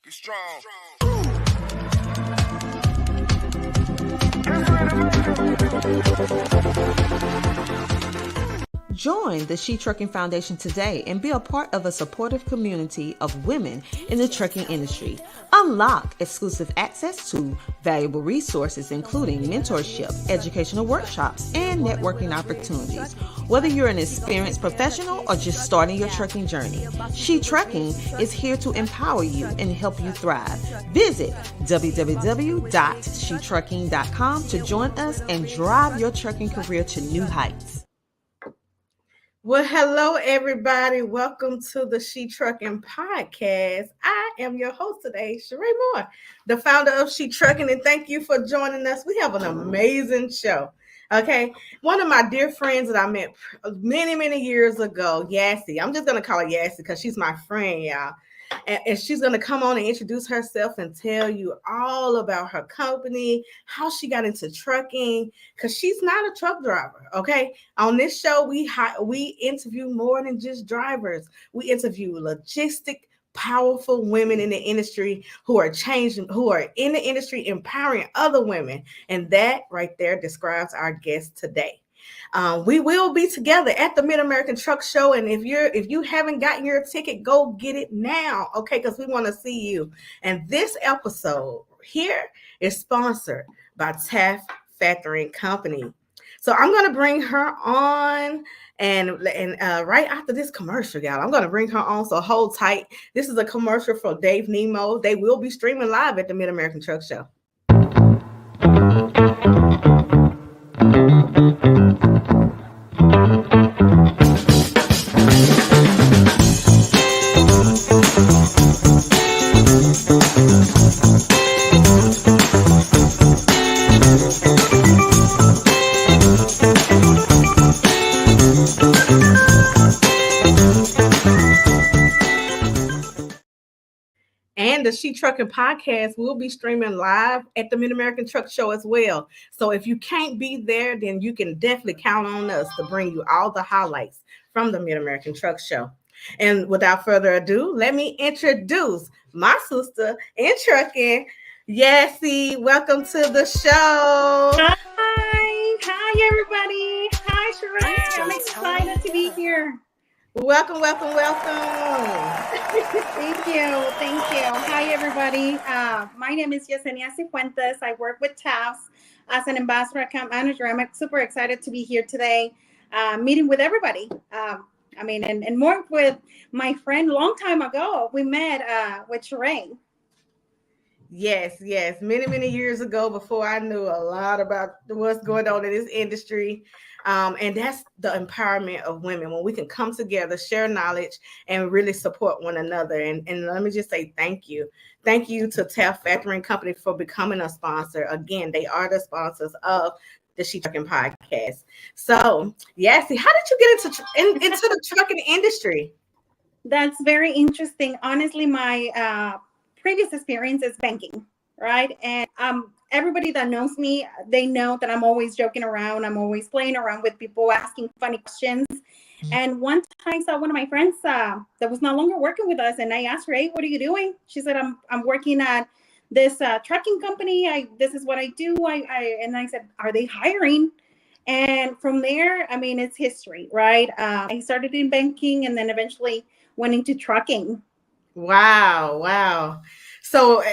Be strong. Join the She Trucking Foundation today and be a part of a supportive community of women in the trucking industry. Unlock exclusive access to valuable resources, including mentorship, educational workshops, and networking opportunities. Whether you're an experienced professional or just starting your trucking journey, She Trucking is here to empower you and help you thrive. Visit www.shetrucking.com to join us and drive your trucking career to new heights. Well, hello, everybody. Welcome to the She Trucking Podcast. I am your host today, Sheree Moore, the founder of She Trucking, and thank you for joining us. We have an amazing show. Okay, one of my dear friends that I met many years ago, Yassie. I'm just going to call her Yassie because she's my friend, y'all. And she's going to come on and introduce herself and tell you all about her company, how she got into trucking, because she's not a truck driver, okay? On this show, we interview more than just drivers. We interview powerful women in the industry who are in the industry, empowering other women. And that right there describes our guest today. We will be together at the Mid-American Truck Show, and if you haven't gotten your ticket, go get it now, okay? Because we want to see you. And this episode here is sponsored by TAFS Factoring Company. So I'm going to bring her on, and right after this commercial, y'all, I'm going to bring her on. So hold tight. This is a commercial for Dave Nemo. They will be streaming live at the Mid-American Truck Show. And the She Trucking Podcast will be streaming live at the Mid-American Truck Show as well. So if you can't be there, then you can definitely count on us to bring you all the highlights from the Mid-American Truck Show. And without further ado, let me introduce my sister in trucking, Yassie. Welcome to the show. Hi, everybody. Hi, Sheree. I'm excited to be here. Welcome. Thank you. Hi, everybody. My name is Yessenia Sifuentes. I work with TAFS as an ambassador account manager. I'm super excited to be here today, meeting with everybody. And more with my friend long time ago. We met with Sheree. Yes. Many years ago, before I knew a lot about what's going on in this industry. And that's the empowerment of women, when we can come together, share knowledge, and really support one another. And let me just say thank you. Thank you to TAFS Factoring Company for becoming a sponsor. Again, they are the sponsors of the She Trucking Podcast. So, Yassie, how did you get into the trucking industry? That's very interesting. Honestly, my previous experience is banking, right? And everybody that knows me, they know that I'm always joking around. I'm always playing around with people, asking funny questions. And one time I saw one of my friends that was no longer working with us, and I asked her, "Hey, what are you doing?" She said, "I'm working at this trucking company. This is what I do." And I said, "Are they hiring?" And from there, it's history, right? I started in banking, and then eventually went into trucking. Wow. So,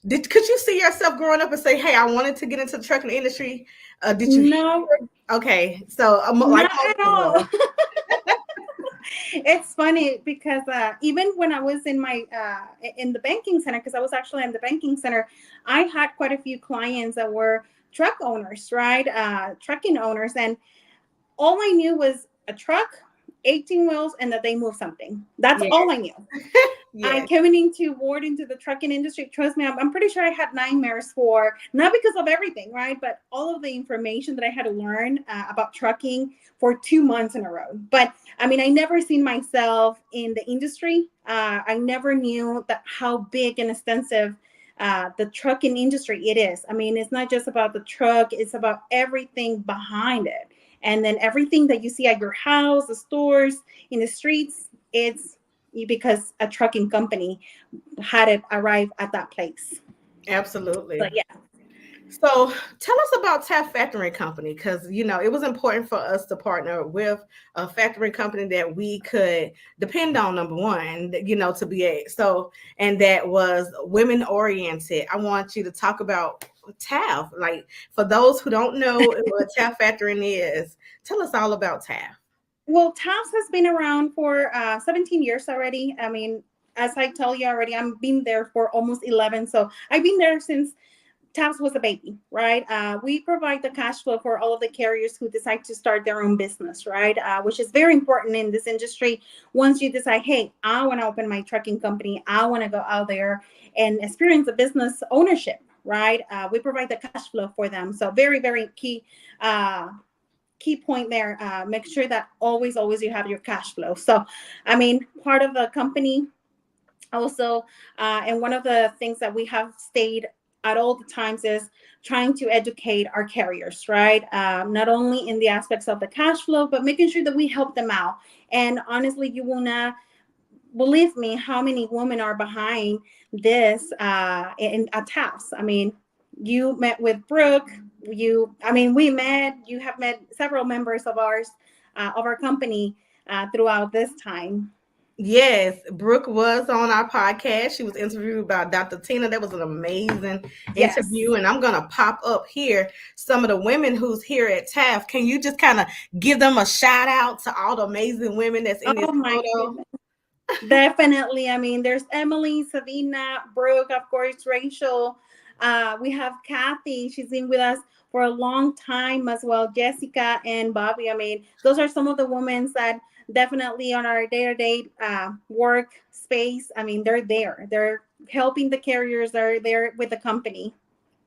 could you see yourself growing up and say, "Hey, I wanted to get into the trucking industry"? Did you? No. Okay, so not at all. It's funny because even when I was in my in the banking center, because I was actually in the banking center, I had quite a few clients that were truck owners, right? Trucking owners, and all I knew was a truck, 18 wheels, and that they move something. That's all I knew. I came into the trucking industry. Trust me, I'm pretty sure I had nightmares not because of everything, right? But all of the information that I had to learn about trucking for 2 months in a row. But I never seen myself in the industry. I never knew how big and extensive the trucking industry it is. It's not just about the truck. It's about everything behind it. And then everything that you see at your house, the stores, in the streets, it's because a trucking company had it arrive at that place. Absolutely. But yeah. So tell us about TAFS Factoring Company, because it was important for us to partner with a factoring company that we could depend on. Number one, to be and that was women oriented. I want you to talk about TAFS. Like, for those who don't know what TAFS Factoring is, tell us all about TAFS. Well, TAFS has been around for 17 years already. I mean, as I tell you already, I've been there for almost 11. So I've been there since TAFS was a baby, right? We provide the cash flow for all of the carriers who decide to start their own business, right? Which is very important in this industry. Once you decide, hey, I want to open my trucking company, I want to go out there and experience the business ownership, right? We provide the cash flow for them. So very, very key point there. Make sure that always you have your cash flow. So, I mean, part of the company also, and one of the things that we have stayed at all the times is trying to educate our carriers, right? Not only in the aspects of the cash flow, but making sure that we help them out. And honestly, you will not believe me how many women are behind this in at TAFS. I mean, you met with Brooke. You have met several members of ours, of our company, throughout this time. Yes, Brooke was on our podcast. She was interviewed by Dr. Tina. That was an amazing interview. And I'm going to pop up here some of the women who's here at TAFS. Can you just kind of give them a shout out to all the amazing women that's in this photo? Goodness. Definitely. I mean, there's Emily, Savina, Brooke, of course, Rachel. We have Kathy. She's been with us for a long time as well. Jessica and Bobby. I mean, those are some of the women that definitely on our day-to-day work space. I mean, they're there. They're helping the carriers. They're there with the company.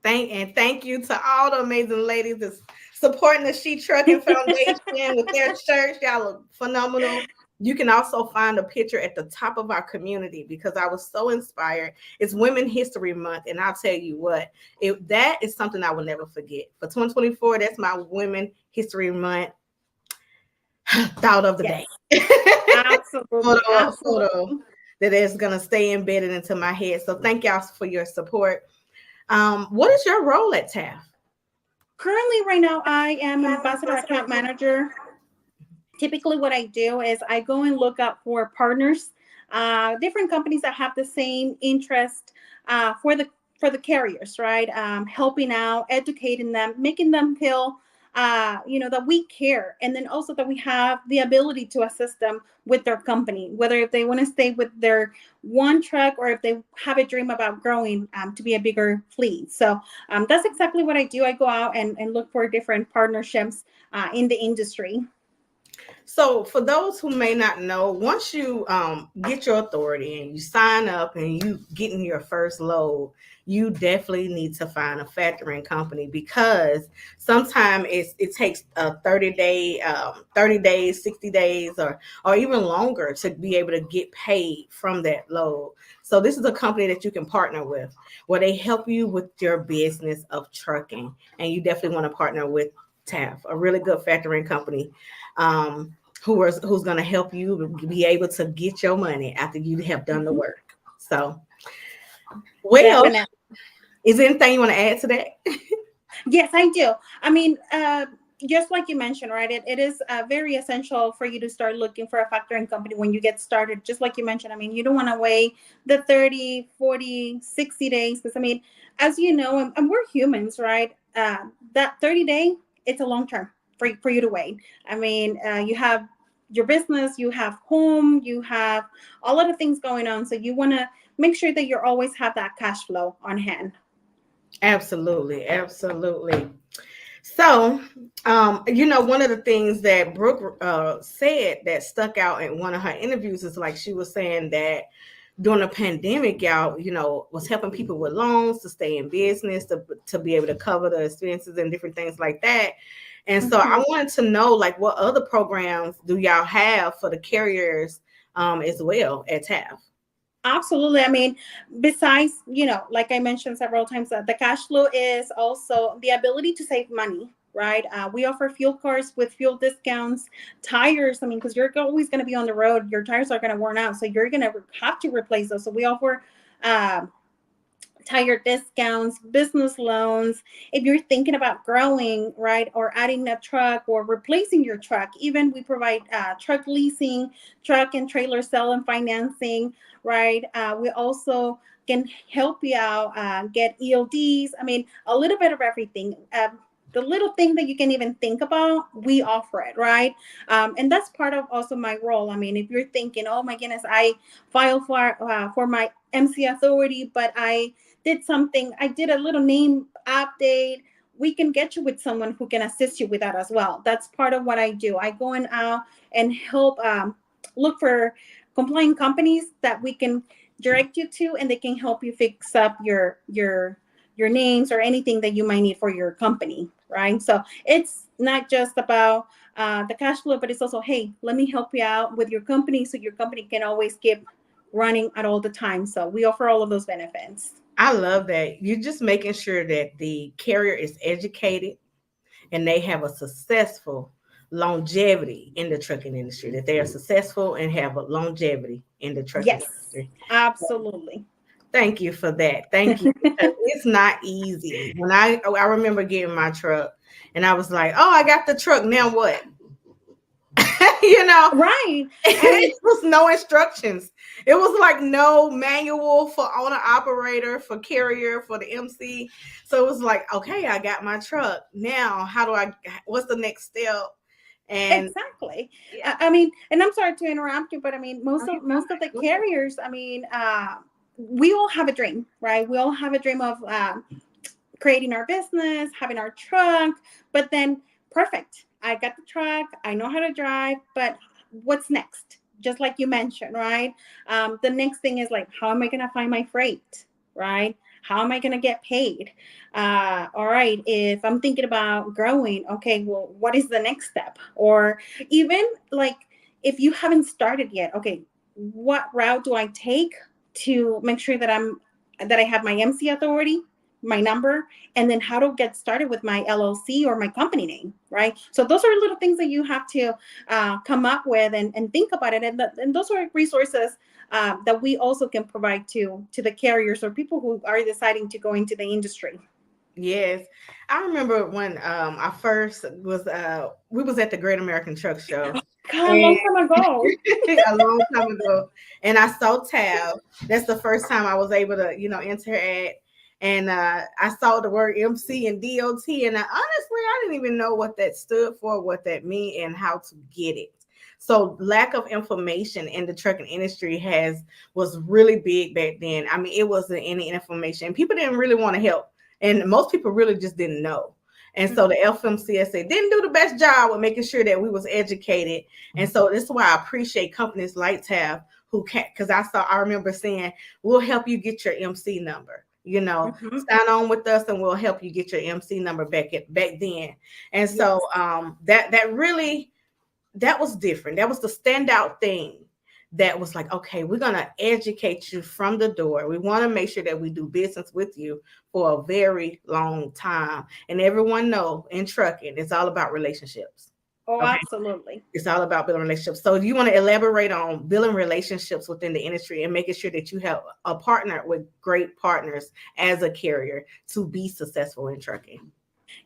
Thank you to all the amazing ladies that's supporting the She Trucking Foundation with their church. Y'all are phenomenal. You can also find a picture at the top of our community because I was so inspired. It's Women History Month, and I'll tell you what, that is something I will never forget. For 2024, that's my Women History Month thought of the day. Absolutely. Photo that is going to stay embedded into my head. So thank y'all for your support. What is your role at TAFS? Currently, right now, I am an ambassador account manager. Typically, what I do is I go and look up for partners, different companies that have the same interest for the carriers, right? Helping out, educating them, making them feel that we care, and then also that we have the ability to assist them with their company, whether if they want to stay with their one truck or if they have a dream about growing to be a bigger fleet. So that's exactly what I do. I go out and look for different partnerships in the industry. So for those who may not know, once you get your authority and you sign up and you get in your first load, you definitely need to find a factoring company because sometimes it takes 30 days, 60 days, or even longer to be able to get paid from that load. So this is a company that you can partner with where they help you with your business of trucking. And you definitely want to partner with TAFS, a really good factoring company. Who's going to help you be able to get your money after you have done the work. So, well, definitely. Is there anything you want to add to that? Yes, I do. I mean, just like you mentioned, right, it is very essential for you to start looking for a factoring company when you get started. Just like you mentioned, I mean, you don't want to wait the 30, 40, 60 days because, I mean, as you know, and we're humans, right, that 30-day, it's a long term for you to wait. I mean, you have your business, you have home, you have a lot of things going on. So you want to make sure that you always have that cash flow on hand. Absolutely. So, one of the things that Brooke said that stuck out in one of her interviews is like she was saying that during the pandemic, y'all, was helping people with loans to stay in business, to be able to cover the expenses and different things like that. And so I wanted to know, like, what other programs do y'all have for the carriers as well at TAFS? Absolutely. I mean, besides, like I mentioned several times, the cash flow is also the ability to save money, right? We offer fuel cards with fuel discounts, tires. I mean, because you're always going to be on the road, your tires are going to worn out, so you're going to have to replace those. So we offer tire discounts, business loans. If you're thinking about growing, right, or adding a truck or replacing your truck, even we provide truck leasing, truck and trailer sale and financing, right? We also can help you out, get ELDs. I mean, a little bit of everything. The little thing that you can even think about, we offer it, right? And that's part of also my role. I mean, if you're thinking, oh my goodness, I filed for my MC authority, but I did a little name update. We can get you with someone who can assist you with that as well. That's part of what I do. I go in out and help look for compliant companies that we can direct you to, and they can help you fix up your names or anything that you might need for your company, right? So it's not just about the cash flow, but it's also, hey, let me help you out with your company so your company can always keep running at all the time. So we offer all of those benefits. I love that. You're just making sure that the carrier is educated and they have a successful longevity in the trucking industry, that they are successful and have a longevity in the trucking Yes, industry. absolutely. Thank you for that. Thank you. Because it's not easy. When I remember getting my truck and I was like, oh, I got the truck. Now what? you know, Right. I mean, it was no instructions. It was like no manual for owner operator, for carrier, for the MC. So it was like, okay, I got my truck. Now, what's the next step? And exactly. yeah, I mean, and I'm sorry to interrupt you, but I mean, most of the carriers, I mean, we all have a dream, right? We all have a dream of creating our business, having our truck, but then perfect. I got the truck, I know how to drive, but what's next? Just like you mentioned, right? The next thing is like, how am I going to find my freight, right? How am I going to get paid? All right, if I'm thinking about growing, okay, well, what is the next step? Or even like, if you haven't started yet, okay, what route do I take to make sure that I have my MC authority, my number, and then how to get started with my LLC or my company name, right? So those are little things that you have to come up with and think about it. And those are resources that we also can provide to the carriers or people who are deciding to go into the industry. yes. I remember when I first was we was at the Great American Truck Show God, a and long time ago. a long time ago, and I saw Tab. That's the first time I was able to, interact. And I saw the word MC and DOT, and honestly, I didn't even know what that stood for, what that meant, and how to get it. So lack of information in the trucking industry was really big back then. I mean, it wasn't any information. People didn't really want to help, and most people really just didn't know. And so the FMCSA didn't do the best job with making sure that we was educated. And so this is why I appreciate companies like TAF who can, because I remember saying, we'll help you get your MC number. Mm-hmm. Sign on with us and we'll help you get your MC number back then. And Yes. so that was different. That was the standout thing. That was like, okay, we're going to educate you from the door. We want to make sure that we do business with you for a very long time. And everyone know in trucking, it's all about relationships. Oh, Okay. absolutely. It's all about building relationships. So you want to elaborate on building relationships within the industry and making sure that you have a partner with great partners as a carrier to be successful in trucking.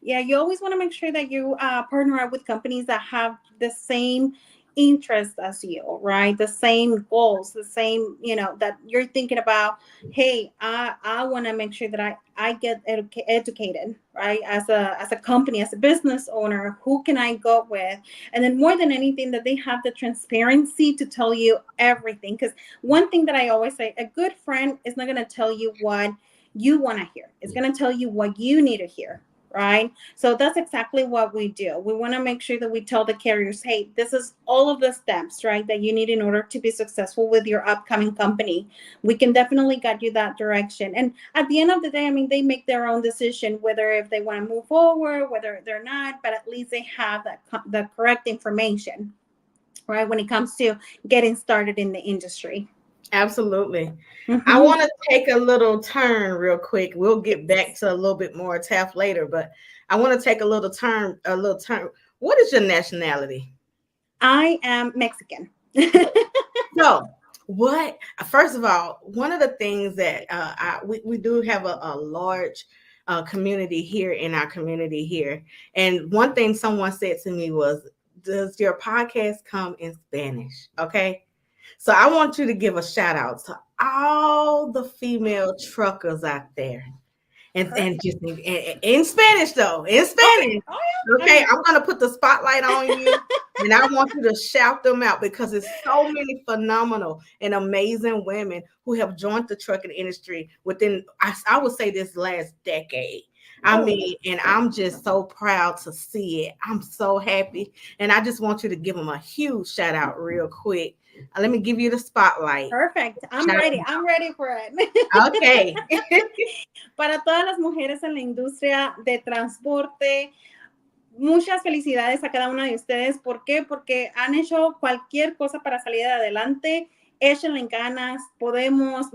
Yeah, you always want to make sure that you partner up with companies that have the same interest as you, right? The same goals, the same, that you're thinking about, hey, I want to make sure that I get educated, right? As a company, as a business owner, who can I go with? And then more than anything, that they have the transparency to tell you everything. Because one thing that I always say, a good friend is not going to tell you what you want to hear. It's going to tell you what you need to hear, right? So that's exactly what we do. We want to make sure that we tell the carriers, hey, this is all of the steps, right, that you need in order to be successful with your upcoming company. We can definitely guide you that direction. And at the end of the day, I mean, they make their own decision, whether if they want to move forward, whether they're not, but at least they have the correct information, right, when it comes to getting started in the industry. Absolutely. I Mhm. want to take a little turn real quick. We'll get back to a little bit more TAF later, but I want to take a little turn. What is your nationality? I am Mexican. So, what, first of all, one of the things that we do have a large community here in our community here. And one thing someone said to me was, does your podcast come in Spanish? Okay. So I want you to give a shout out to all the female truckers out there. And Perfect. just in Spanish though, in Okay. Spanish. Oh yeah. Oh Okay, yeah. I'm gonna put the spotlight on you, and I want you to shout them out because it's so many phenomenal and amazing women who have joined the trucking industry within, I would say, this last decade. I Oh, mean, and I'm just so proud to see it. I'm so happy, and I just want you to give them a huge shout out real quick. Let me give you the spotlight. perfect. I'm Shout ready. I'm ready for it. out. Okay. Para todas las mujeres en la industria de transporte, muchas felicidades a cada una de ustedes. ¿Por qué? Porque han hecho cualquier cosa para salir adelante. Échenle ganas, podemos,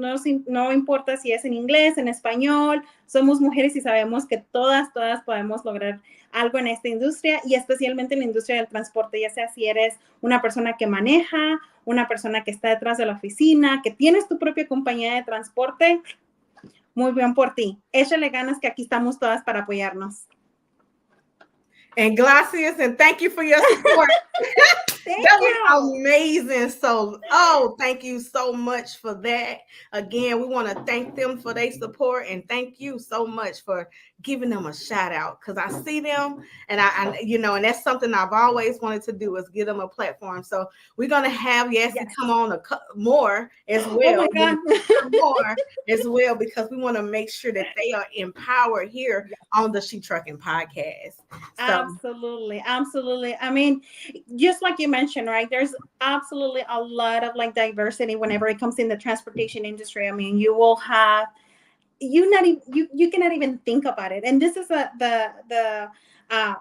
no importa si es en inglés, en español, somos mujeres y sabemos que todas podemos lograr algo en esta industria y especialmente en la industria del transporte, ya sea si eres una persona que maneja, una persona que está detrás de la oficina, que tienes tu propia compañía de transporte, muy bien por ti. Échale ganas que aquí estamos todas para apoyarnos. And Glacius, and thank you for your support. That was you. amazing. So, thank you so much for that. Again, we want to thank them for their support and thank you so much for giving them a shout out because I see them and and that's something I've always wanted to do is give them a platform. So we're gonna have Yessie come on more as well. Oh my God. More as well because we want to make sure that they are empowered here on the She Trucking podcast. So Absolutely. I mean, just like you mentioned, right? There's absolutely a lot of like diversity whenever it comes in the transportation industry. I mean, you will have you cannot even think about it. And this is the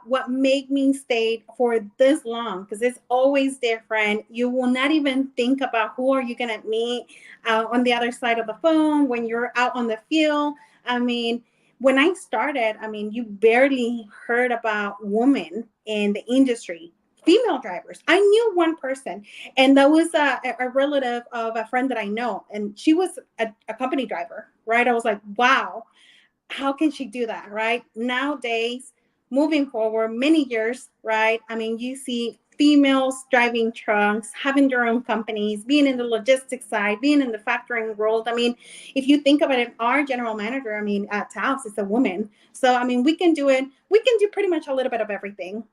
what made me stay for this long because it's always different. You will not even think about who are you gonna meet on the other side of the phone when you're out on the field. I mean, when I started, I mean, you barely heard about women in the industry, female drivers. I knew one person, and that was a relative of a friend that I know, and she was a company driver, right? I was like, wow, how can she do that, right? Nowadays, moving forward, many years, right? I mean, you see females driving trucks, having their own companies, being in the logistics side, being in the factoring world. I mean, if you think about it, our general manager, I mean, at TAFS is a woman. So, I mean, we can do it. We can do pretty much a little bit of everything.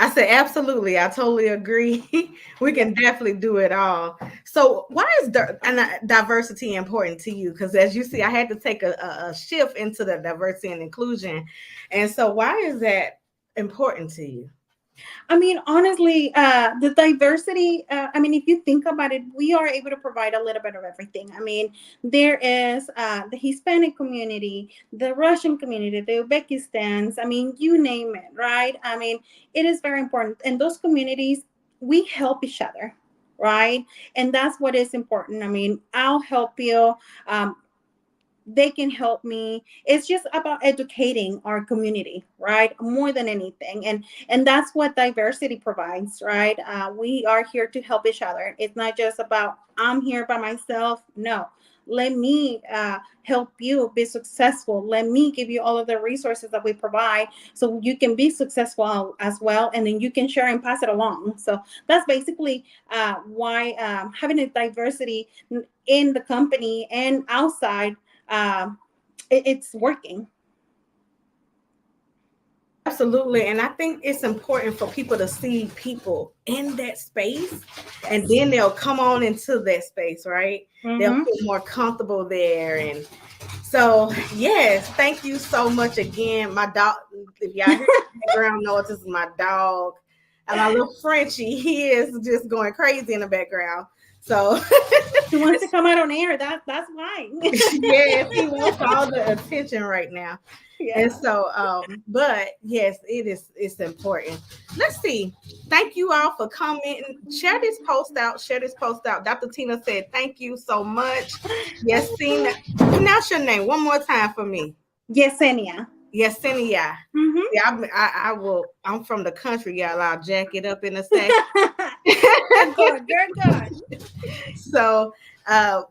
I said, absolutely. I totally agree. We can definitely do it all. So, why is diversity important to you? Because as you see, I had to take a shift into the diversity and inclusion. And so, why is that important to you? I mean, honestly, the diversity, I mean, if you think about it, we are able to provide a little bit of everything. I mean, there is the Hispanic community, the Russian community, the Uzbekistans, I mean, you name it, right? I mean, it is very important. And those communities, we help each other, right? And that's what is important. I mean, I'll help you. They can help me. It's just about educating our community, right, more than anything. And that's what diversity provides, right? We are here to help each other. It's not just about I'm here by myself. No, let me help you be successful. Let me give you all of the resources that we provide so you can be successful as well, and then you can share and pass it along. So that's basically why having a diversity in the company and outside, it's working. Absolutely. And I think it's important for people to see people in that space and then they'll come on into that space, right? They'll feel more comfortable there. And so, yes, thank you so much again. My dog, if y'all hear the background noise, this is my dog. And my little Frenchie, he is just going crazy in the background. So He wants to come out on air. That's why. yes, he wants all the attention right now. Yeah. And so, but yes, it's important. Let's see. Thank you all for commenting. Share this post out. Share this post out. Dr. Tina said, thank you so much. Yessenia, pronounce your name one more time for me. Yessenia. Yessenia. Mm-hmm. Yeah, I will. I'm from the country, y'all. I'll jack it up in a second. Good. So,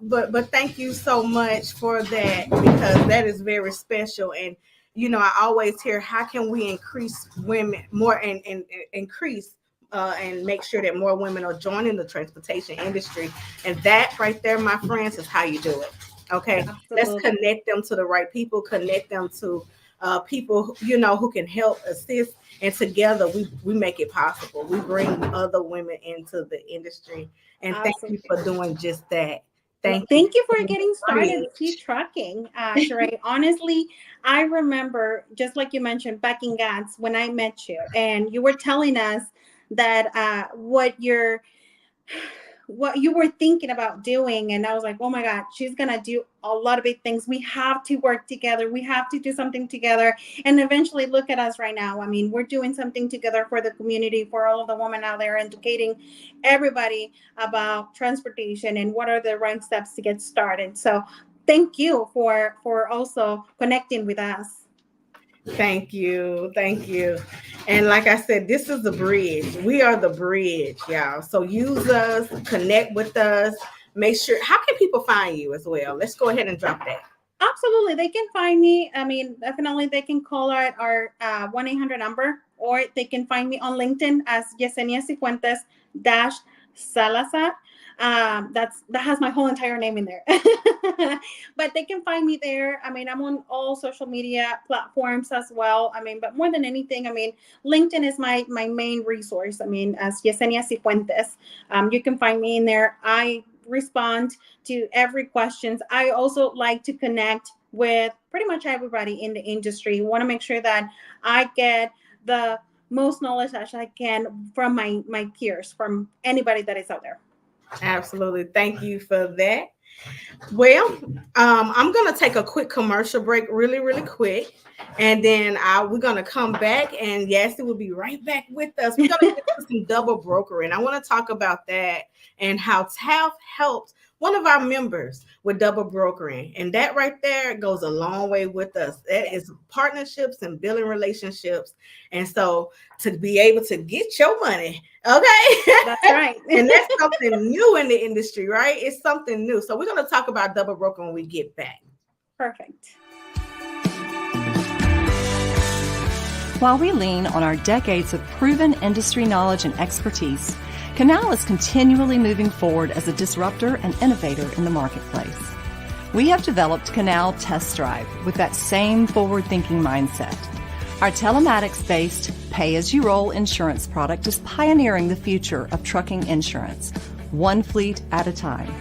but thank you so much for that, because that is very special. And I always hear, how can we increase women more and increase and make sure that more women are joining the transportation industry? And that right there, my friends, is how you do it. Okay, Absolutely. Let's connect them to the right people, connect them to people who can help assist, and together we make it possible. We bring other women into the industry, and Absolutely. thank you for doing just that. Thank you for getting started with She Trucking, Sheree. Honestly, I remember, just like you mentioned, back in GATS, when I met you, and you were telling us that what you were thinking about doing, and I was like, oh my God, she's gonna do a lot of big things. We have to work together. We have to do something together. And eventually, look at us right now. I mean, we're doing something together for the community, for all of the women out there, educating everybody about transportation and what are the right steps to get started. So thank you for also connecting with us. Thank you. And like I said, this is the bridge. We are the bridge, y'all. So use us, connect with us. Make sure. How can people find you as well? Let's go ahead and drop that. Absolutely. They can find me. I mean, definitely they can call our 1-800 number, or they can find me on LinkedIn as Yessenia Sifuentes Salazar. That has my whole entire name in there. But they can find me there. I mean, I'm on all social media platforms as well. I mean, but more than anything, I mean, LinkedIn is my main resource. I mean, as Yessenia Sifuentes, you can find me in there. I respond to every questions. I also like to connect with pretty much everybody in the industry. Want to make sure that I get the most knowledge that I can from my peers, from anybody that is out there. Absolutely. Thank you for that. Well, I'm going to take a quick commercial break really, really quick. And then we're going to come back, and Yassi will be right back with us. We're going to get to some double brokering. I want to talk about that and how TAFS helped one of our members with double brokering. And that right there goes a long way with us. That is partnerships and building relationships. And so to be able to get your money, okay? That's right. And that's something new in the industry, right? It's something new. So we're going to talk about double brokering when we get back. Perfect. While we lean on our decades of proven industry knowledge and expertise, Canal is continually moving forward as a disruptor and innovator in the marketplace. We have developed Canal Test Drive with that same forward-thinking mindset. Our telematics-based pay-as-you-roll insurance product is pioneering the future of trucking insurance, one fleet at a time.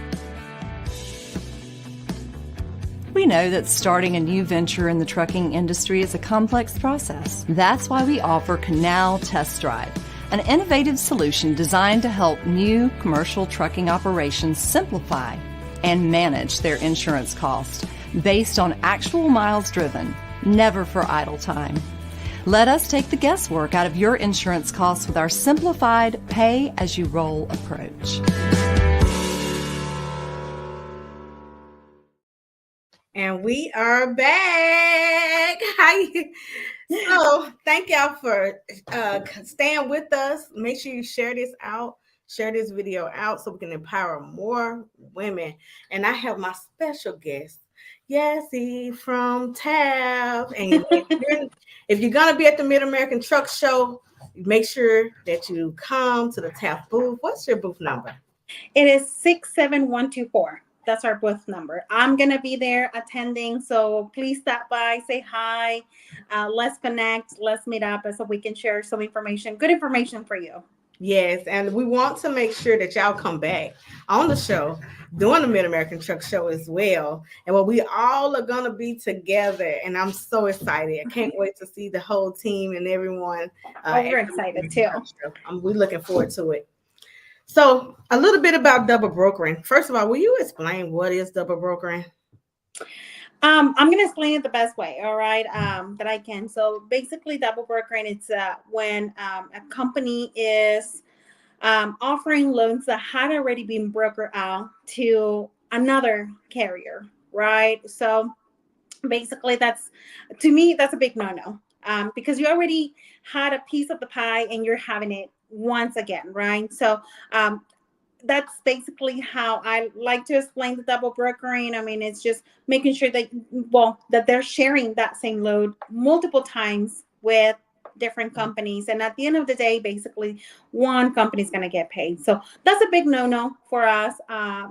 We know that starting a new venture in the trucking industry is a complex process. That's why we offer Canal Test Drive, an innovative solution designed to help new commercial trucking operations simplify and manage their insurance costs based on actual miles driven, never for idle time. Let us take the guesswork out of your insurance costs with our simplified pay-as-you-roll approach. And we are back. Hi. So thank y'all for staying with us. Make sure you share this video out so we can empower more women. And I have my special guest, Yessie from TAFS. And if you're going to be at the Mid-American Truck Show, make sure that you come to the TAFS booth. What's your booth number? It is 67124. That's our booth number. I'm going to be there attending. So please stop by, say hi. Let's connect. Let's meet up so we can share some information, good information for you. Yes. And we want to make sure that y'all come back on the show, doing the Mid-American Truck Show as well. And we all are going to be together. And I'm so excited. I can't wait to see the whole team and everyone. We're excited too. We're looking forward to it. So a little bit about double brokering. First of all, will you explain what is double brokering? I'm going to explain it the best way, all right, that I can. So basically, double brokering, it's when a company is offering loans that had already been brokered out to another carrier, right? So basically, to me, that's a big no-no, because you already had a piece of the pie and you're having it once again, right? So um, that's basically how I like to explain the double brokering. I mean, it's just making sure that, well, that they're sharing that same load multiple times with different companies. And at the end of the day, basically, one company is going to get paid. So that's a big no-no for us.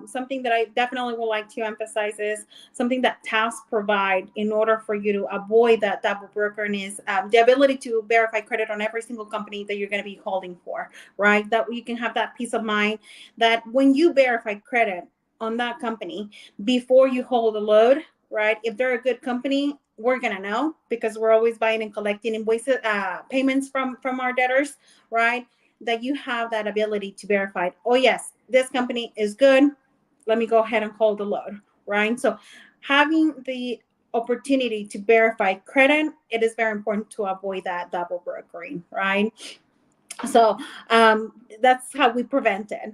Something that I definitely would like to emphasize is something that TAFs provide in order for you to avoid that double brokering is the ability to verify credit on every single company that you're going to be holding for, right? That you can have that peace of mind that when you verify credit on that company before you hold a load, right? If they're a good company, we're gonna know because we're always buying and collecting invoices, payments from our debtors, right? That you have that ability to verify. Oh yes, this company is good. Let me go ahead and hold the load, right? So having the opportunity to verify credit, it is very important to avoid that double brokering, right? So that's how we prevent it.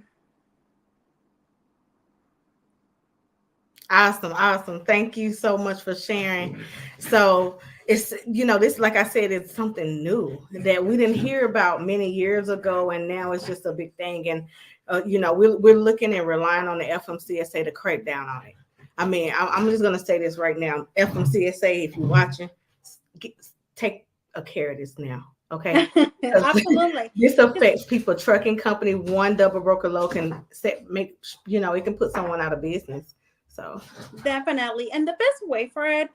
Awesome. Thank you so much for sharing. So it's, this, like I said, it's something new that we didn't hear about many years ago, and now it's just a big thing. And we're looking and relying on the FMCSA to crack down on it. I mean, I'm just gonna say this right now, FMCSA, if you're watching, take a care of this now. Okay. Absolutely. This affects people. Trucking company, one double broker low can it can put someone out of business. So Definitely. And the best way for it,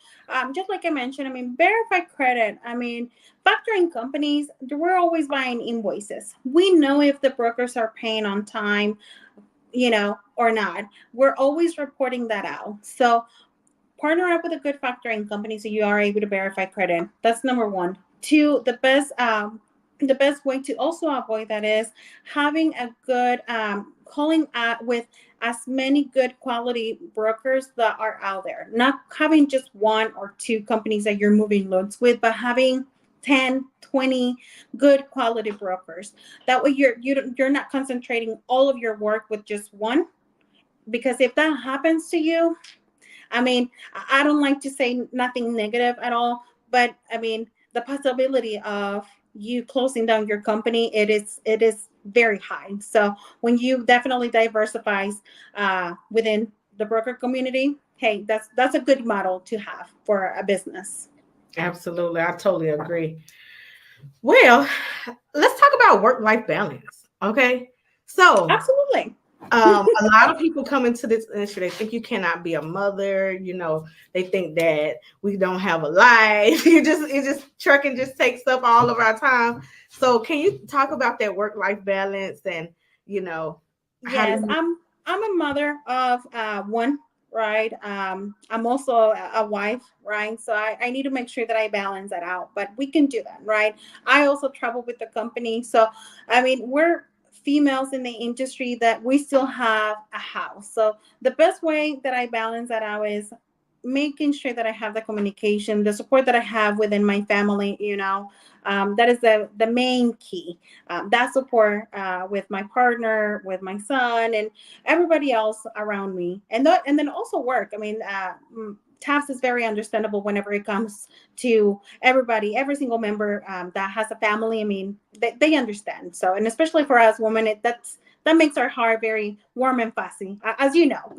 just like I mentioned, I mean, verify credit. I mean, factoring companies, we're always buying invoices. We know if the brokers are paying on time, or not. We're always reporting that out. So partner up with a good factoring company so you are able to verify credit. That's number one. Two, the best way to also avoid that is having a good calling with as many good quality brokers that are out there. Not having just one or two companies that you're moving loans with, but having 10, 20 good quality brokers. That way you're not concentrating all of your work with just one. Because if that happens to you, I mean, I don't like to say nothing negative at all, but I mean, the possibility of you closing down your company, it is very high. So when you definitely diversify within the broker community, hey, that's a good model to have for a business. absolutely, I totally agree. Well, let's talk about work-life balance. Okay. So Absolutely. a lot of people come into this industry, they think you cannot be a mother, they think that we don't have a life. Trucking just takes up all of our time. So can you talk about that work-life balance and how do Yes, you I'm a mother of one, right? I'm also a wife, right? So I need to make sure that I balance that out, but we can do that, right? I also travel with the company. So, I mean, we're females in the industry that we still have a house. So the best way that I balance that out is making sure that I have the communication, the support that I have within my family, that is the main key. That support with my partner, with my son, and everybody else around me, and then also work. I mean, TAFS is very understandable whenever it comes to everybody, every single member that has a family. I mean, they understand. So, and especially for us women, that makes our heart very warm and fuzzy, as you know.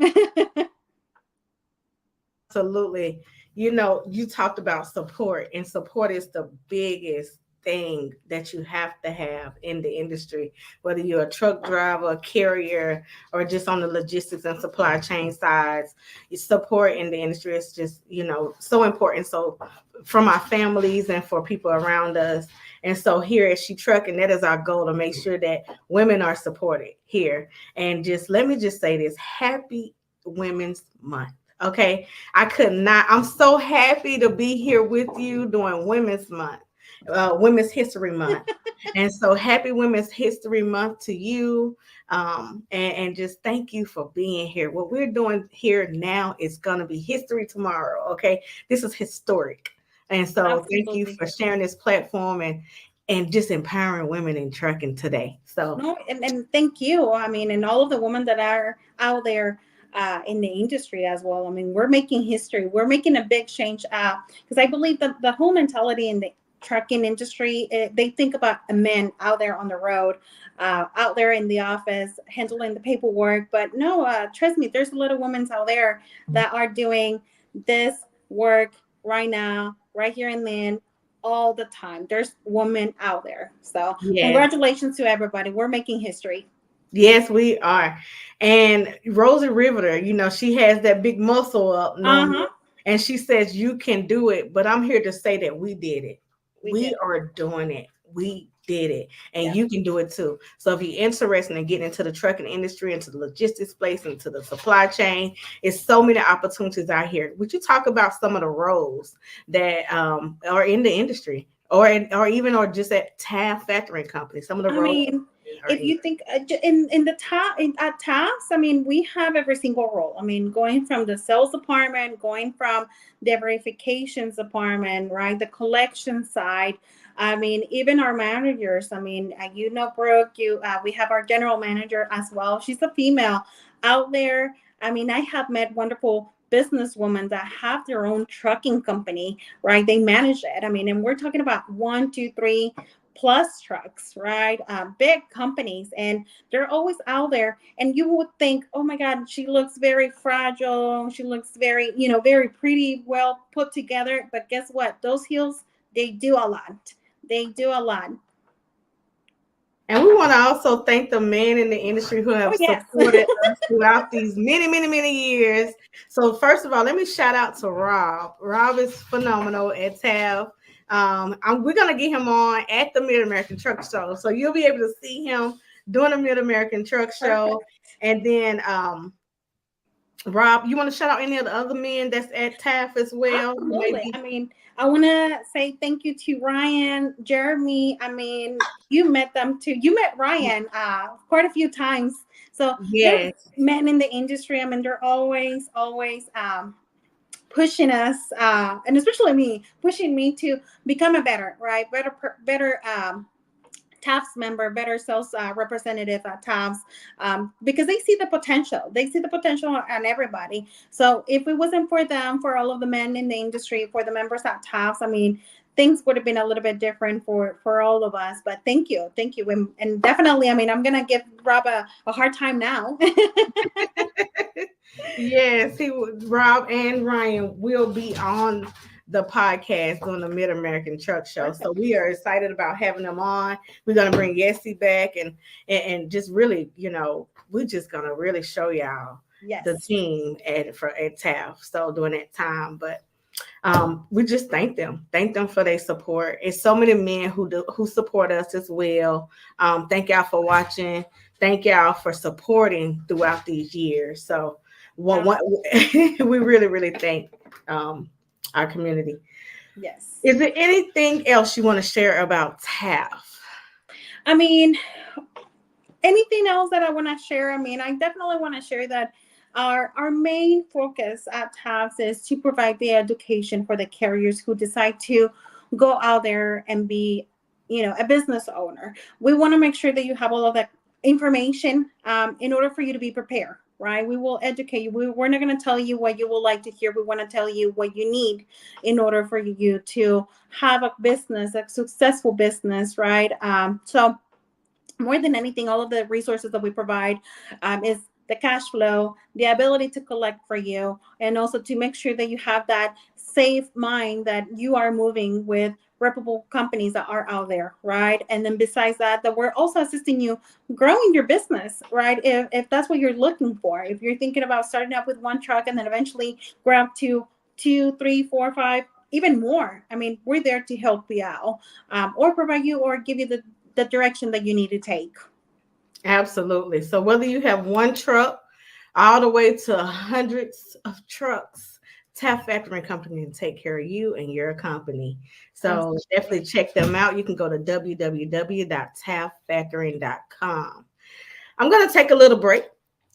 Absolutely. You talked about support, and support is the biggest thing that you have to have in the industry, whether you're a truck driver, a carrier, or just on the logistics and supply chain sides. Support in the industry is just, so important. So from our families and for people around us. And so here at She Truck, and that is our goal, to make sure that women are supported here. And just let me just say this: happy Women's Month. Okay. I'm so happy to be here with you during Women's Month. Women's History Month. And so happy Women's History Month to you. And just thank you for being here. What we're doing here now is going to be history tomorrow. Okay. This is historic. And so thank you Absolutely. for sharing this platform and just empowering women in trucking today. So No, and thank you. I mean, and all of the women that are out there in the industry as well. I mean, we're making history. We're making a big change because I believe that the whole mentality in the trucking industry, they think about a man out there on the road, out there in the office, handling the paperwork. But no, trust me, there's a lot of women out there that are doing this work right now, right here in Lynn, all the time. There's women out there. So yes. congratulations to everybody. We're making history. Yes, we are. And Rosie Riveter, she has that big muscle up normally. And she says you can do it, but I'm here to say that we did it. We are doing it. We did it. And you can do it too. So if you're interested in getting into the trucking industry, into the logistics place, into the supply chain, it's so many opportunities out here. Would you talk about some of the roles that are in the industry or just at TAFS factoring company? Some of the I roles. mean, if you think in the top at TAFS, I mean, we have every single role. I mean, going from the sales department, going from the verifications department, right, the collection side. I mean, even our managers. I mean, Brooke. We have our general manager as well. She's a female out there. I mean, I have met wonderful businesswomen that have their own trucking company, right? They manage it. I mean, and we're talking about 1, 2, 3 plus trucks, right? Big companies, and they're always out there. And you would think, oh my God, she looks very fragile. She looks very, very pretty, well put together. But guess what? Those heels, they do a lot. They do a lot. And we want to also thank the men in the industry who have supported us throughout these many, many, many years. So first of all, let me shout out to Rob. Rob is phenomenal at TAFS. We're going to get him on at the Mid-American Truck Show. So you'll be able to see him doing the Mid-American Truck Show. And then, Rob, you want to shout out any of the other men that's at TAFS as well? Absolutely. I mean, I want to say thank you to Ryan, Jeremy. I mean, you met them too. You met Ryan quite a few times. So they're men in the industry. I mean, they're always pushing us, and especially me, pushing me to become a better TAFS member, better sales representative at TAFS, because they see the potential. They see the potential on everybody. So if it wasn't for them, for all of the men in the industry, for the members at TAFS, I mean, things would have been a little bit different for all of us. But thank you. And definitely, I mean, I'm going to give Rob a hard time now. Yes, Rob and Ryan will be on the podcast on the Mid-American Truck Show. Perfect. So we are excited about having them on. We're going to bring Yessie back and just really, we're just going to really show y'all the team at TAFS. So during that time, but we just thank them for their support. It's so many men who support us as well. Thank y'all for watching. Thank y'all for supporting throughout these years. So we really, really thank our community. Yes. Is there anything else you want to share about TAFS? I mean, anything else that I want to share? I mean, I definitely want to share that our main focus at TAFS is to provide the education for the carriers who decide to go out there and be, a business owner. We want to make sure that you have all of that information in order for you to be prepared. Right? We will educate you. We're not going to tell you what you would like to hear. We want to tell you what you need in order for you to have a business, a successful business, right? So more than anything, all of the resources that we provide is the cash flow, the ability to collect for you, and also to make sure that you have that safe mind that you are moving with reputable companies that are out there, right? And then besides that we're also assisting you growing your business, right? If that's what you're looking for, if you're thinking about starting up with one truck and then eventually grow up to 2, 3, 4, 5, even more. I mean, we're there to help you out, or provide you or give you the direction that you need to take. Absolutely. So whether you have one truck all the way to hundreds of trucks, TAFS Factoring Company to take care of you and your company. So definitely check them out. You can go to www.tafsfactoring.com. I'm going to take a little break.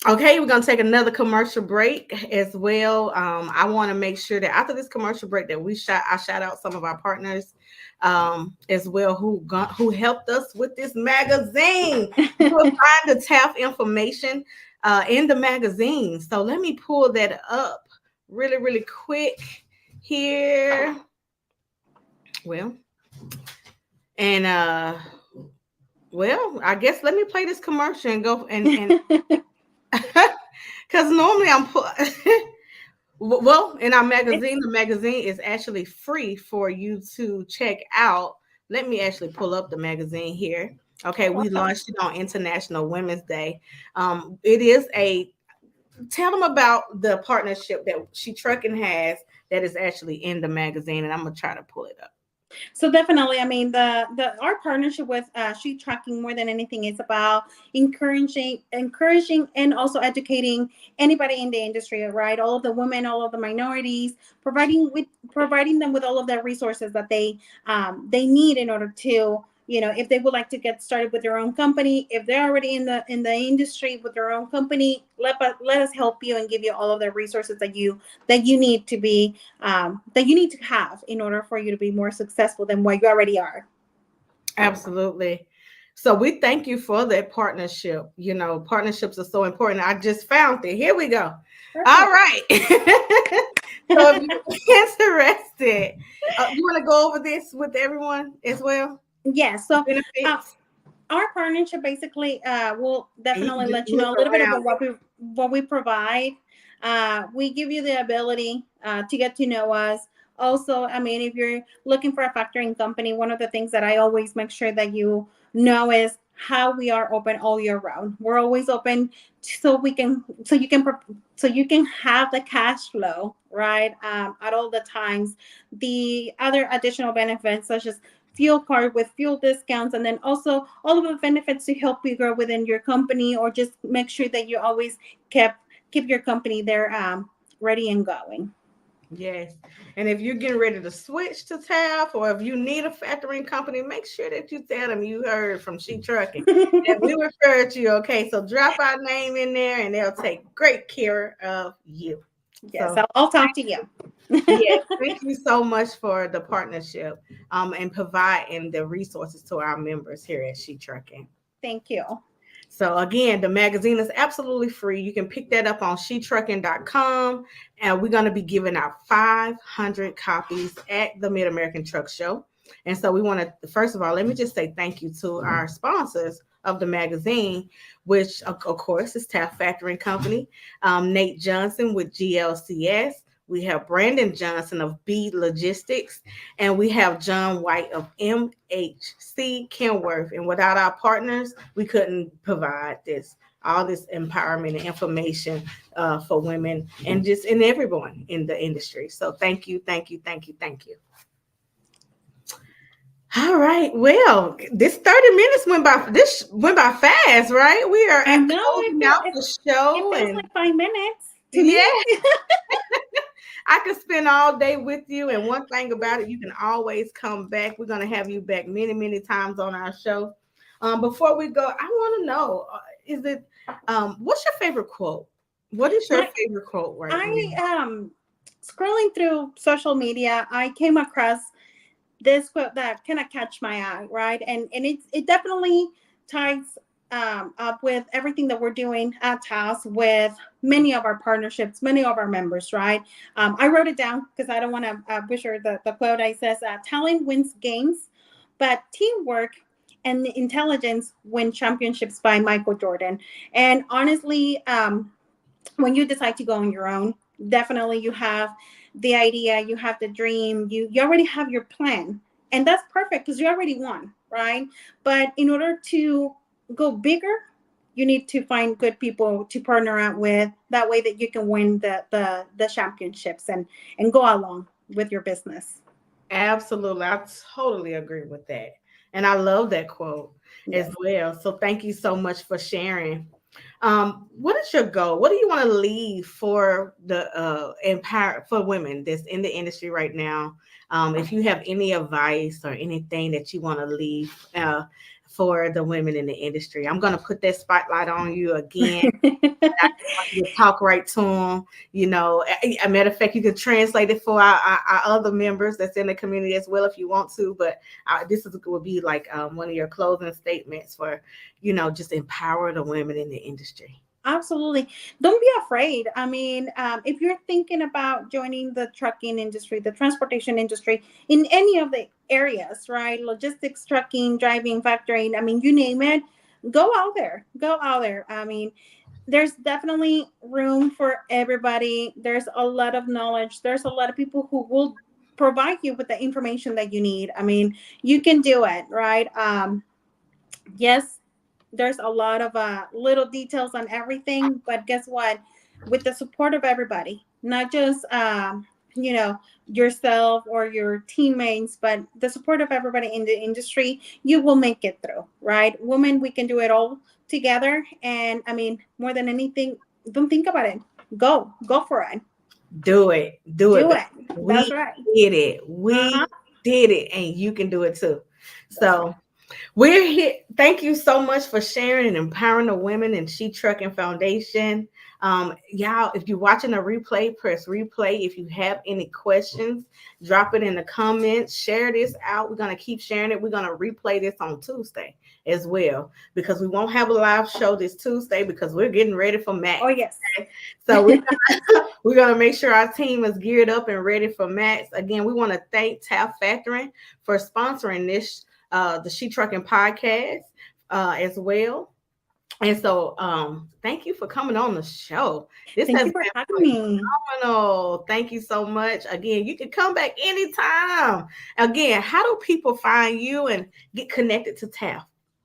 Okay, we're going to take another commercial break as well. I want to make sure that after this commercial break that I shout out some of our partners as well who helped us with this magazine. You will find the TAF information in the magazine. So let me pull that up really, really quick here. Well, and I guess let me play this commercial and go and because normally well, in our magazine, the magazine is actually free for you to check out. Let me actually pull up the magazine here. Okay, we launched it on International Women's Day. It is tell them about the partnership that She Trucking has that is actually in the magazine, and I'm gonna try to pull it up. So definitely, I mean, our partnership with She Trucking, more than anything, is about encouraging, and also educating anybody in the industry, right? All of the women, all of the minorities, providing them with all of the resources that they need in order to, if they would like to get started with their own company, if they're already in the industry with their own company, let us help you and give you all of the resources that you need to be that you need to have in order for you to be more successful than what you already are. Absolutely. So we thank you for that partnership. Partnerships are so important. I just found it. Here we go. Perfect. All right. So if you're interested, you want to go over this with everyone as well? Yes. So our partnership basically will definitely let you know a little bit about what we provide. We give you the ability to get to know us. Also, I mean, if you're looking for a factoring company, one of the things that I always make sure that you know is how we are open all year round. We're always open so you can have the cash flow, right? At all the times. The other additional benefits such as fuel card with fuel discounts, and then also all of the benefits to help you grow within your company, or just make sure that you always keep your company there ready and going. Yes. And if you're getting ready to switch to TAF, or if you need a factoring company, make sure that you tell them you heard from She Trucking and we referred to you. Okay, so drop our name in there and they'll take great care of you. Yes, so I'll talk to you. Yes, thank you so much for the partnership and providing the resources to our members here at She Trucking. Thank you. So again, the magazine is absolutely free. You can pick that up on shetrucking.com, and we're going to be giving out 500 copies at the Mid-American Truck Show. And so we want to, first of all, let me just say thank you to our sponsors of the magazine, which of course is TAF Factoring Company, Nate Johnson with GLCS. We have Brandon Johnson of B Logistics, and we have John White of MHC Kenworth. And without our partners, we couldn't provide all this empowerment and information for women and just in everyone in the industry. So thank you, thank you, thank you, thank you. All right. Well, this 30 minutes went by. This went by fast, right? We are closing out the show. It feels like 5 minutes. Yeah. I could spend all day with you. And one thing about it, you can always come back. We're going to have you back many, many times on our show. Before we go, I want to know, what's your favorite quote? What is your favorite quote right now? Scrolling through social media, I came across this quote that kind of catch my eye, right? And it definitely ties up with everything that we're doing at TAFS with many of our partnerships, many of our members, right? I wrote it down because I don't want to butcher the quote. I says, talent wins games, but teamwork and intelligence win championships, by Michael Jordan. And honestly, when you decide to go on your own, definitely you have the idea, you have the dream, you already have your plan. And that's perfect because you already won, right? But in order to go bigger, you need to find good people to partner out with. That way that you can win the championships and go along with your business. Absolutely. I totally agree with that. And I love that quote as well. So thank you so much for sharing. What is your goal? What do you want to leave for the empower for women that's in the industry right now? If you have any advice or anything that you want to leave for the women in the industry, I'm going to put that spotlight on you again. I want you to talk right to them. You know, a matter of fact, you can translate it for our other members that's in the community as well if you want to. But this would be like one of your closing statements for, you know, just empower the women in the industry. Absolutely. Don't be afraid. I mean, if you're thinking about joining the trucking industry, the transportation industry in any of the areas, right? Logistics, trucking, driving, factoring, I mean, you name it, go out there. Go out there. I mean, there's definitely room for everybody. There's a lot of knowledge. There's a lot of people who will provide you with the information that you need. I mean, you can do it, right? Yes, there's a lot of little details on everything, but guess what? With the support of everybody, not just you know, yourself or your teammates, but the support of everybody in the industry, you will make it through, right? Women, we can do it all together. And I mean, more than anything, don't think about it. Go for it. Do it. Do it. That's We right. did it. We did it, and you can do it too. So we're here. Thank you so much for sharing and empowering the women in She Trucking Foundation. Y'all, if you're watching a replay, press replay. If you have any questions, drop it in the comments. Share this out. We're going to keep sharing it. We're going to replay this on Tuesday as well, because we won't have a live show this Tuesday because we're getting ready for Max. Oh, yes. So we're gonna make sure our team is geared up and ready for Max. Again, we want to thank TAFS Factoring for sponsoring this the She Trucking podcast as well. And so thank you for coming on the show. This Thank has you for been having me. phenomenal. Thank you so much. Again, you can come back anytime. Again, how do people find you and get connected to TAFS?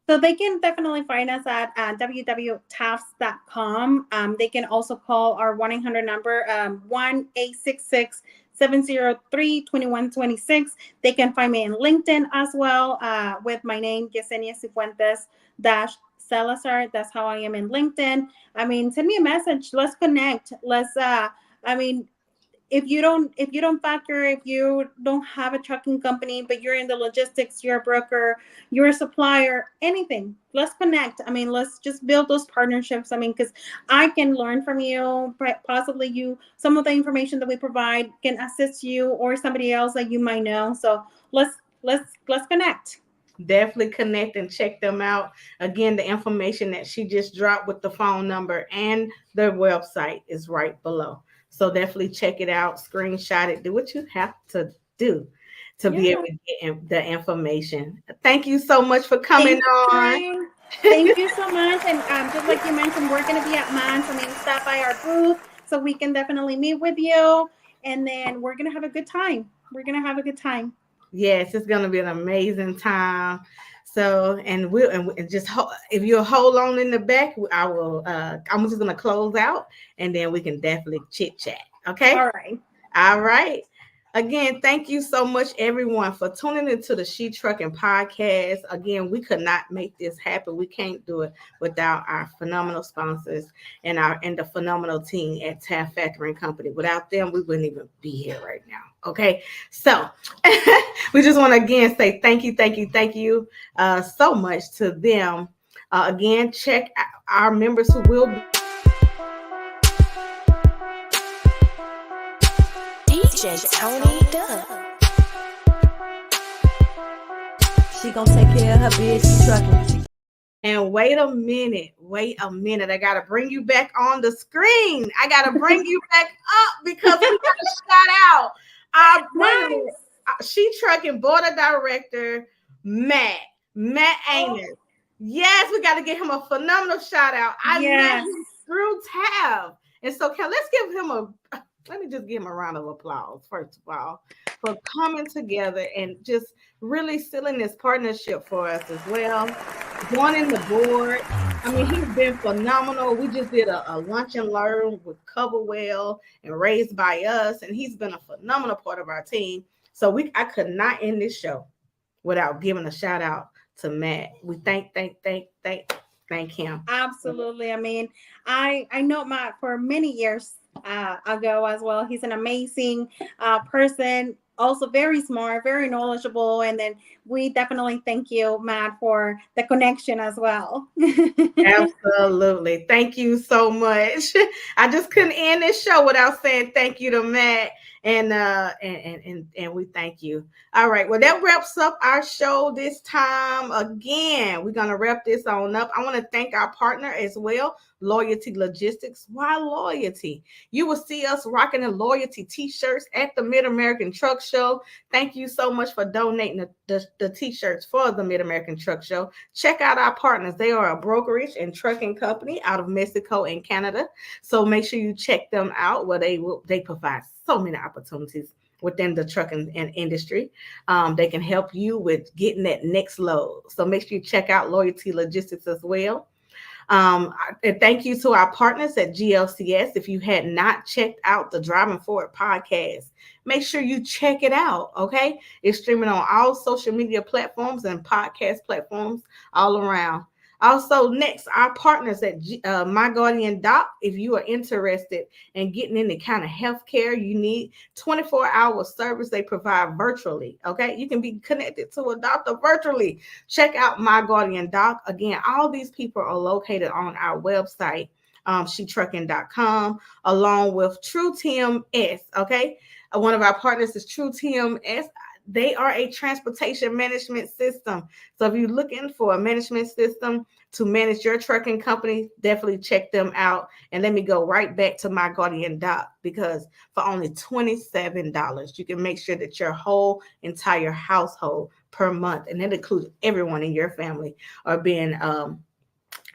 So they can definitely find us at www.tafs.com. They can also call our 1-800 number, 1-866-703-2126. They can find me in LinkedIn as well with my name, Yessenia Sifuentes Salazar. That's how I am in LinkedIn. I mean, send me a message. Let's connect. Let's, I mean, if you don't factor, if you don't have a trucking company, but you're in the logistics, you're a broker, you're a supplier, anything, let's connect. I mean, let's just build those partnerships. I mean, because I can learn from you, possibly some of the information that we provide can assist you or somebody else that you might know. So let's connect. Definitely connect and check them out. Again, the information that she just dropped with the phone number and their website is right below. So definitely check it out, screenshot it, do what you have to do to be able to get the information. Thank you so much for coming on. Thank you so much. And just like you mentioned, we're going to be at Mons. I mean, stop by our booth so we can definitely meet with you. And then we're going to have a good time. Yes, it's going to be an amazing time. So, and just if you'll hold on in the back, I'm just going to close out and then we can definitely chit chat. Okay. All right. Again, thank you so much, everyone, for tuning into the She Trucking podcast. Again, we could not make this happen. We can't do it without our phenomenal sponsors and the phenomenal team at TAFS Factoring Company. Without them, we wouldn't even be here right now. Okay, so we just want to again say thank you so much to them. Again, check our members who will be. DJ Tony Dubb. She gonna take care of her bitch trucking. And wait a minute. I gotta bring you back on the screen. I gotta bring you back up because we gotta shout out our brother, She Trucking Board of Director, Matt Amos. Yes, we gotta give him a phenomenal shout out. I met him through TAFS. And so let's give him let me just give him a round of applause, first of all, for coming together and just really sealing this partnership for us as well. Joining the board. I mean, he's been phenomenal. We just did a lunch and learn with Coverwell and Raised by Us, and he's been a phenomenal part of our team. So I could not end this show without giving a shout out to Matt. We thank thank him. Absolutely. I mean, I know Matt for many years ago as well. He's an amazing person, also very smart, very knowledgeable. And then we definitely thank you, Matt, for the connection as well. Absolutely. Thank you so much. I just couldn't end this show without saying thank you to Matt and we thank you. All right. Well, that wraps up our show this time. Again, we're gonna wrap this on up. I want to thank our partner as well, Loyalty Logistics. Why loyalty? You will see us rocking the loyalty t-shirts at the Mid-American Truck Show. Thank you so much for donating the t-shirts for the Mid-American Truck Show. Check out our partners. They are a brokerage and trucking company out of Mexico and Canada. So make sure you check them out where they provide so many opportunities within the trucking industry. They can help you with getting that next load. So make sure you check out Loyalty Logistics as well. And thank you to our partners at GLCS. If you had not checked out the Driving Forward podcast, make sure you check it out. Okay. It's streaming on all social media platforms and podcast platforms all around. Also, next, our partners at My Guardian Doc. If you are interested in getting any kind of healthcare you need, 24-hour service they provide virtually. Okay, you can be connected to a doctor virtually. Check out My Guardian Doc. Again, all these people are located on our website, shetrucking.com, along with True TMS. Okay, one of our partners is True TMS. They are a transportation management system. So if you're looking for a management system to manage your trucking company, definitely check them out. And let me go right back to My Guardian Doc, because for only $27, you can make sure that your whole entire household per month, and that includes everyone in your family, are being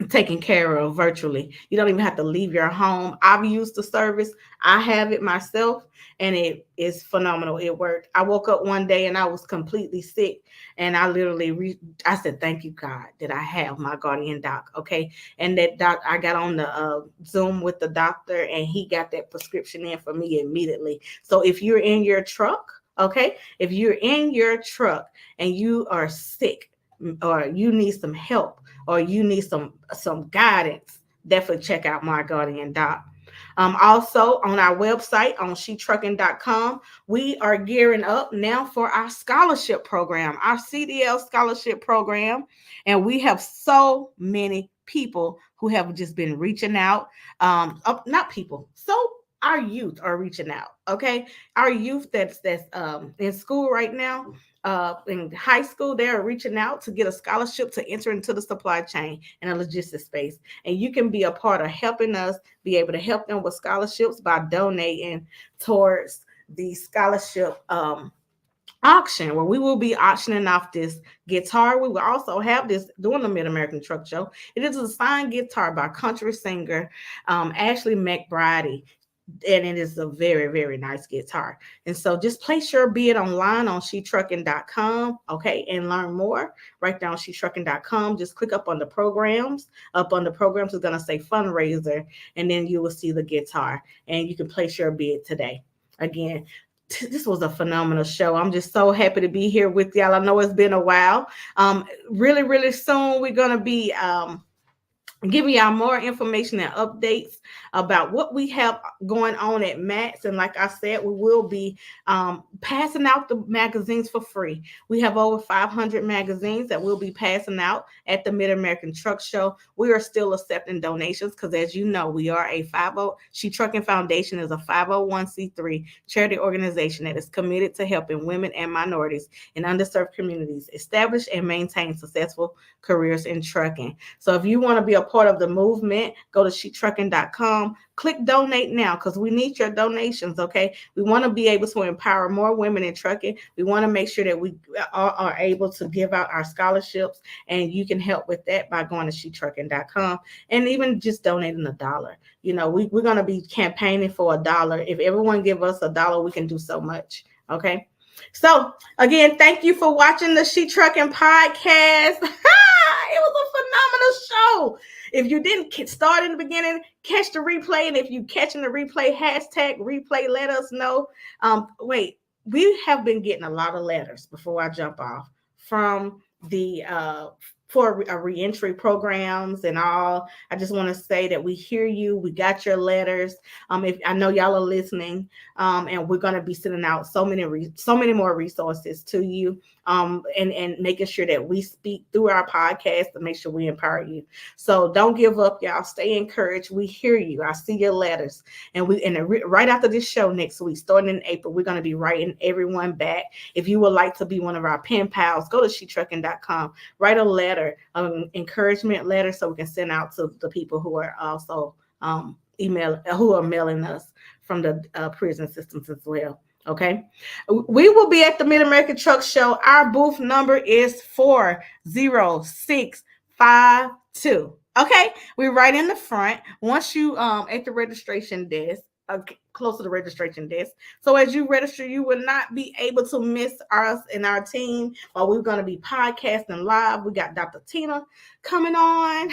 taken care of virtually. You don't even have to leave your home. I've used the service. I have it myself, and it is phenomenal. It worked. I woke up one day and I was completely sick, and I literally I said, thank you, God, that I have My Guardian Doc. Okay. And that doc, I got on the Zoom with the doctor, and he got that prescription in for me immediately. So if you're in your truck, okay, if you're in your truck and you are sick, or you need some help, or you need some guidance, definitely check out My Guardian Doc. Also on our website on shetrucking.com, we are gearing up now for our scholarship program, our CDL scholarship program. And we have so many people who have just been reaching out. Not people. So our youth are reaching out. Okay. Our youth that's in school right now, in high school, they're reaching out to get a scholarship to enter into the supply chain and a logistics space. And you can be a part of helping us be able to help them with scholarships by donating towards the scholarship auction, where we will be auctioning off this guitar. We will also have this during the Mid-American Truck Show. It is a signed guitar by country singer Ashley McBride. And it is a very, very nice guitar. And so just place your bid online on shetrucking.com, okay, and learn more. Right down shetrucking.com. Just click up on the programs. Up on the programs, it's going to say fundraiser, and then you will see the guitar, and you can place your bid today. Again, this was a phenomenal show. I'm just so happy to be here with y'all. I know it's been a while. Really, really soon, we're going to be giving y'all more information and updates about what we have going on at Matt's. And like I said, we will be passing out the magazines for free. We have over 500 magazines that we'll be passing out at the Mid-American Truck Show. We are still accepting donations because, as you know, we are a 50. She Trucking Foundation is a 501c3 charity organization that is committed to helping women and minorities in underserved communities establish and maintain successful careers in trucking. So if you want to be a part of the movement, go to shetrucking.com, click donate now, because we need your donations. Okay, we want to be able to empower more women in trucking. We want to make sure that we are able to give out our scholarships, and you can help with that by going to shetrucking.com and even just donating $1. You know, we're going to be campaigning for $1. If everyone give us $1, we can do so much. Okay. So again, thank you for watching the She Trucking podcast. It was a phenomenal show. If you didn't start in the beginning, catch the replay. And if you catching the replay, hashtag replay, let us know. Wait, we have been getting a lot of letters before I jump off from the for reentry programs and all. I just want to say that we hear you. We got your letters. If I know y'all are listening, and we're going to be sending out so many more resources to you, and making sure that we speak through our podcast to make sure we empower you. So don't give up, y'all. Stay encouraged. We hear you. I see your letters, and right after this show next week, starting in April, we're going to be writing everyone back. If you would like to be one of our pen pals, go to SheTrucking.com. Write a letter, encouragement letter, so we can send out to the people who are also mailing us from the prison systems as well. Okay, we will be at the Mid-American Truck Show. Our booth number is 40652. Okay, we're right in the front. Once you at the registration desk, close to the registration desk. So as you register, you will not be able to miss us and our team. We're going to be podcasting live. We got Dr. Tina coming on,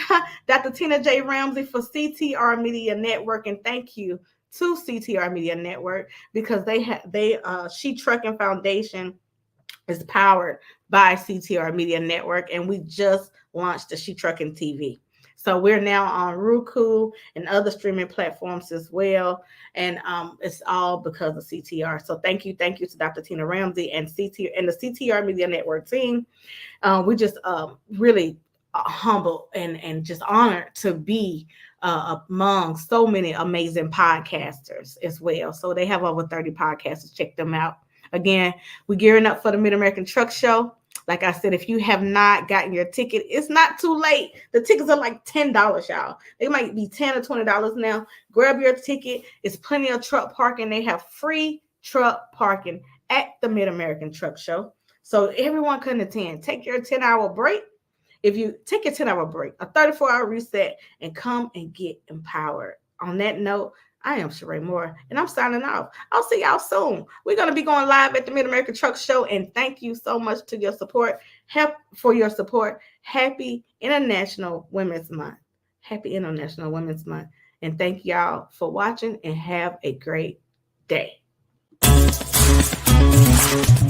Dr. Tina J. Ramsey for CTR Media Network, and thank you to CTR Media Network, because She Trucking Foundation is powered by CTR Media Network, and we just launched the She Trucking TV. So we're now on Roku and other streaming platforms as well. And it's all because of CTR. So thank you to Dr. Tina Ramsey and the CTR Media Network team. We just really humble and just honored to be among so many amazing podcasters as well. So they have over 30 podcasters. Check them out. Again, we're gearing up for the Mid-American Truck Show. Like I said, if you have not gotten your ticket, it's not too late. The tickets are like $10, y'all. They might be $10 or $20 now. Grab your ticket. It's plenty of truck parking. They have free truck parking at the Mid-American Truck Show. So everyone can attend. Take your 10-hour break. If you take a 10-hour break, a 34-hour reset, and come and get empowered. On that note, I am Sheree Moore, and I'm signing off. I'll see y'all soon. We're going to be going live at the Mid-American Truck Show, and thank you so much for your support. Happy International Women's Month. Happy International Women's Month. And thank y'all for watching, and have a great day.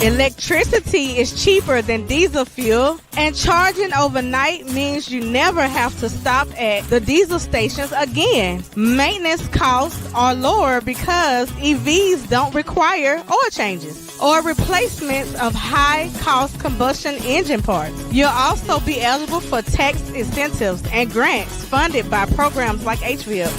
Electricity is cheaper than diesel fuel, and charging overnight means you never have to stop at the diesel stations again. Maintenance costs are lower because EVs don't require oil changes or replacements of high-cost combustion engine parts. You'll also be eligible for tax incentives and grants funded by programs like HVIP.